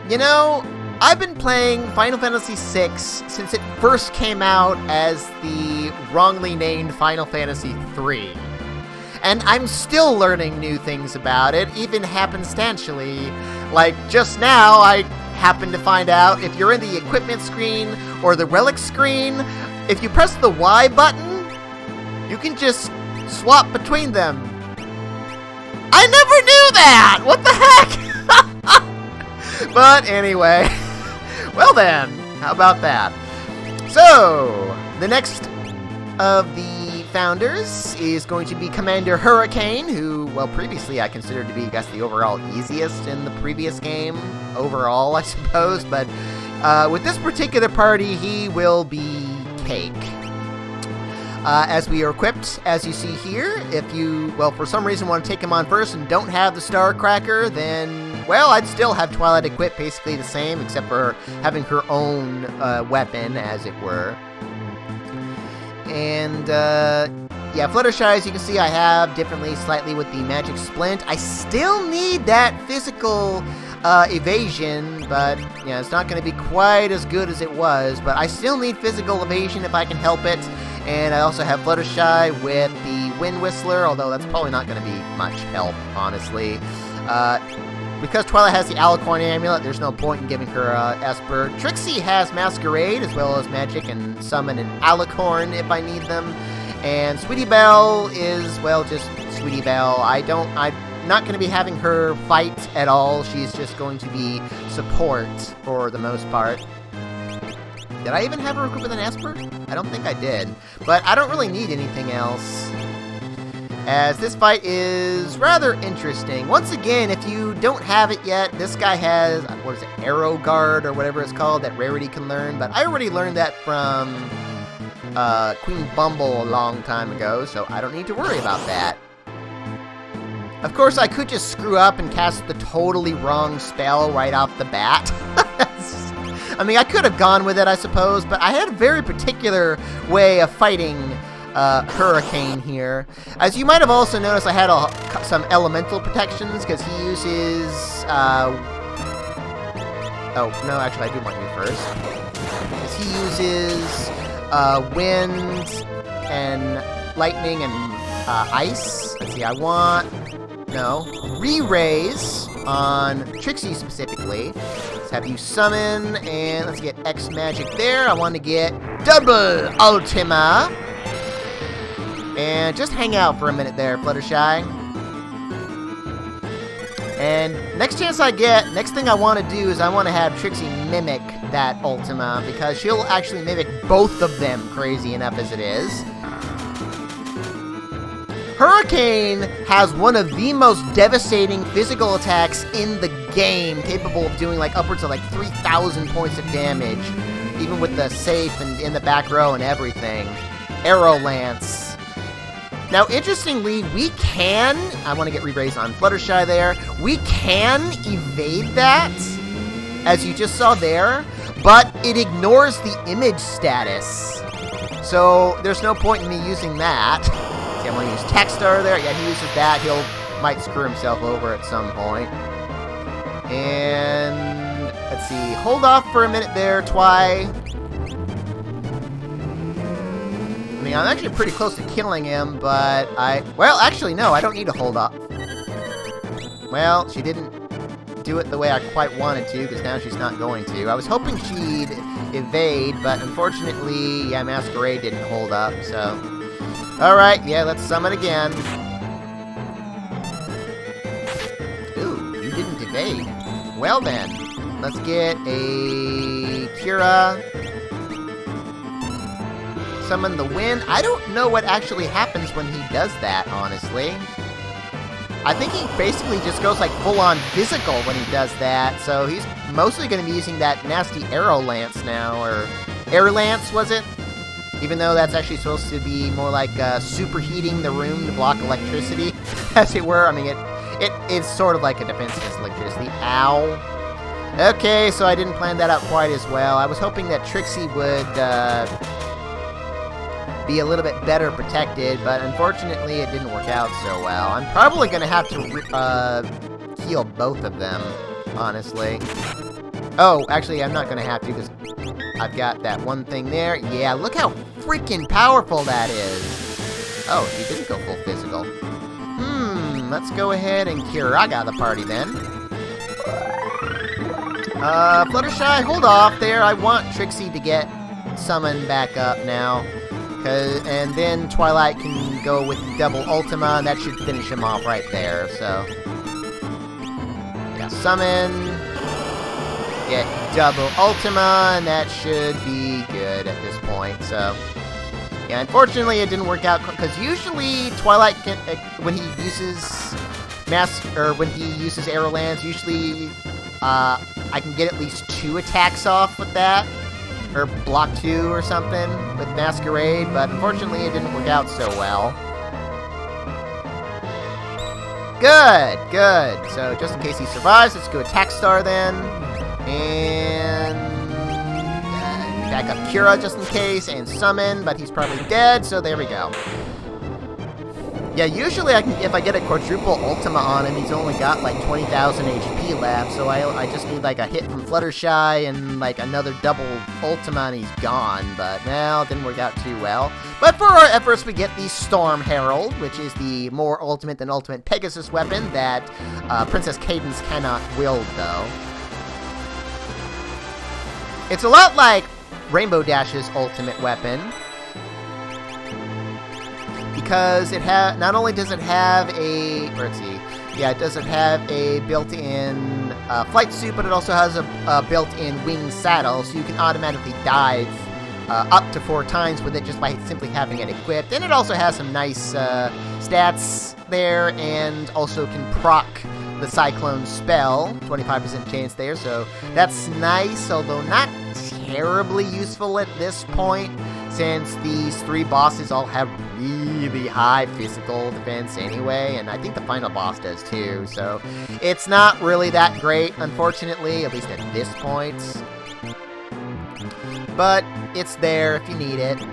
You know, I've been playing Final Fantasy VI since it first came out as the wrongly named Final Fantasy III. And I'm still learning new things about it, even happenstantially. Like, just now, I happened to find out if you're in the equipment screen or the relic screen, if you press the Y button, you can just swap between them. I never knew that! What the heck? But anyway, well then, how about that? So, the next of the founders is going to be Commander Hurricane, who, well, previously I considered to be, I guess, the overall easiest in the previous game, overall, I suppose, but with this particular party, he will be Cake. As we are equipped, as you see here, if you, well, for some reason want to take him on first and don't have the Star Cracker, then, well, I'd still have Twilight equipped basically the same, except for having her own weapon, as it were. And, yeah, Fluttershy, as you can see, I have differently slightly with the Magic Splint. I still need that physical evasion, but, yeah, it's not going to be quite as good as it was, but I still need physical evasion if I can help it. And I also have Fluttershy with the Wind Whistler, although that's probably not going to be much help, honestly. Because Twilight has the Alicorn Amulet, there's no point in giving her Esper. Trixie has Masquerade, as well as Magic and Summon and Alicorn if I need them. And Sweetie Belle is, well, just Sweetie Belle. I'm not going to be having her fight at all. She's just going to be support for the most part. Did I even have her equipped with an Esper? I don't think I did. But I don't really need anything else, as this fight is rather interesting. Once again, if you don't have it yet, this guy has, what is it, Arrow Guard or whatever it's called, that Rarity can learn. But I already learned that from Queen Bumble a long time ago, so I don't need to worry about that. Of course, I could just screw up and cast the totally wrong spell right off the bat. I mean, I could have gone with it, I suppose, but I had a very particular way of fighting Hurricane here. As you might have also noticed, I had some elemental protections, because he uses... oh, no, actually, I do want you first. Because he uses wind and lightning and ice. Let's see, I want... No. Re-raise on Trixie specifically. Let's have you summon, and let's get X magic there. I want to get double Ultima. And just hang out for a minute there, Fluttershy. And next chance I get, next thing I want to do is I want to have Trixie mimic that Ultima, because she'll actually mimic both of them, crazy enough as it is. Hurricane has one of the most devastating physical attacks in the game, capable of doing like upwards of like 3,000 points of damage, even with the safe and in the back row and everything. Arrow Lance. Now, interestingly, we can, I want to get re-raised on Fluttershy there, we can evade that, as you just saw there, but it ignores the image status. So there's no point in me using that. I want to use Techstar there. Yeah, he uses that. Might screw himself over at some point. And let's see. Hold off for a minute there, Twy. I mean, I'm actually pretty close to killing him, but well, actually, no, I don't need to hold off. Well, she didn't do it the way I quite wanted to, because now she's not going to. I was hoping she'd evade, but unfortunately, yeah, Masquerade didn't hold up, so... Alright, yeah, let's summon again. Ooh, you didn't evade. Well then, let's get a Kira. Summon the wind. I don't know what actually happens when he does that, honestly. I think he basically just goes like full-on physical when he does that, so he's mostly going to be using that nasty Arrow Lance now, or Air Lance, was it? Even though that's actually supposed to be more like superheating the room to block electricity, as it were. I mean, it's sort of like a defense against electricity. Ow. Okay, so I didn't plan that out quite as well. I was hoping that Trixie would be a little bit better protected, but unfortunately it didn't work out so well. I'm probably going to have to heal both of them, honestly. Oh, actually, I'm not going to have to because I've got that one thing there. Yeah, look how freaking powerful that is. Oh, he didn't go full physical. Let's go ahead and Kiraga the party then. Fluttershy, hold off there. I want Trixie to get summoned back up now. And then Twilight can go with double Ultima, and that should finish him off right there, so. Yeah, summon. Get double Ultima, and that should be good at this point, so. Yeah, unfortunately it didn't work out, because usually Twilight can, when he uses when he uses Arrow Lance, usually I can get at least 2 attacks off with that. Or block 2 or something with Masquerade, but unfortunately it didn't work out so well. Good, good. So just in case he survives, let's go Attack Star then. And back up Kira just in case, and summon, but he's probably dead, so there we go. Yeah, usually if I get a quadruple Ultima on him, he's only got like 20,000 HP left, so I just need like a hit from Fluttershy and like another double Ultima and he's gone, but well, it didn't work out too well. But for our efforts, we get the Storm Herald, which is the more ultimate than ultimate Pegasus weapon that Princess Cadance cannot wield, though. It's a lot like Rainbow Dash's ultimate weapon, because it not only does it have a, let's see, yeah, it doesn't have a built-in flight suit, but it also has a built-in wing saddle, so you can automatically dive up to 4 times with it just by simply having it equipped. And it also has some nice stats there, and also can proc the Cyclone spell, 25% chance there, so that's nice, although not terribly useful at this point, since these 3 bosses all have really high physical defense anyway, and I think the final boss does too, so it's not really that great, unfortunately, at least at this point. But it's there if you need it.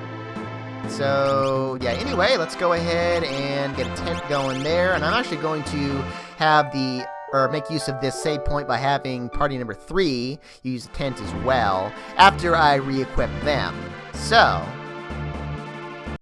So, yeah, anyway, let's go ahead and get a tent going there, and I'm actually going to have make use of this save point by having party number 3 use the tent as well, after I re-equip them. So,